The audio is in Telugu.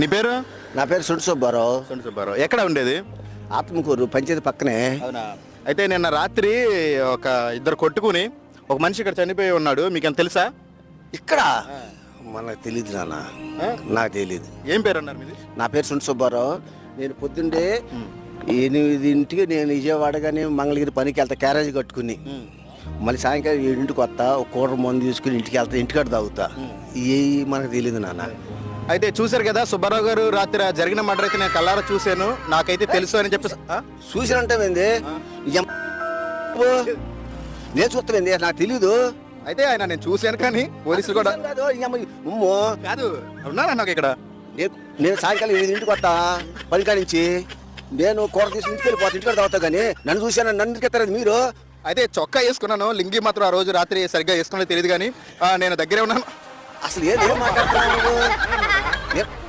నీ పేరు? నా పేరు సుండు సుబ్బారావు. సొంటి సుబ్బారావు. ఎక్కడ ఉండేది? ఆత్మకూరు పంచాయతీ పక్కనే. అవునా? అయితే నిన్న రాత్రి ఒక ఇద్దరు కొట్టుకుని ఒక మనిషి ఇక్కడ చనిపోయి ఉన్నాడు. మీకేం తెలుసా? ఇక్కడ మనకు తెలియదు నాన్న, ఆ? నాకు తెలియదు. ఏం పేరు అన్నారు మీది? నా పేరు సుండు సుబ్బారావు. నేను పొద్దుండే 8ంటికి నేను విజయవాడ కానీ మంగళగిరి పనికి వెళ్తా, క్యారేజ్ కట్టుకుని. మళ్ళీ సాయంకాలం 7ంటికి వస్తా, ఒక కూర మందు తీసుకుని ఇంటికి వెళ్తా, ఇంటికాడ తాగుతా. ఏ మనకు తెలియదు నాన్న. అయితే చూశారు కదా సుబ్బారావు గారు, రాత్రి జరిగిన మర్డర్ అయితే నేను కల్లారా చూశాను, నాకైతే తెలుసు అని చెప్పి. చూసినంటే నేను చూస్తానండి, నాకు తెలీదు. అయితే ఆయన నేను చూశాను కానీ పోలీసులు కూడా కాదు, కాదు ఉన్నారా నాకు ఇక్కడ. నేను సాయంకాలం 8ంటికి వస్తా పనికా నుంచి. నేను కూర తీసి ఇంటికి వెళ్ళిపోతా, ఇంటికాడ తాగుతా. కానీ నన్ను చూశాను, నన్ను ఇంటికెత్తారు మీరు. అయితే చొక్కా వేసుకున్నాను, లింగి మాత్రం ఆ రోజు రాత్రి సరిగ్గా వేసుకునే తెలియదు కానీ నేను దగ్గరే ఉన్నాను. అసలు ఏం మాట్లాడుతున్నాను?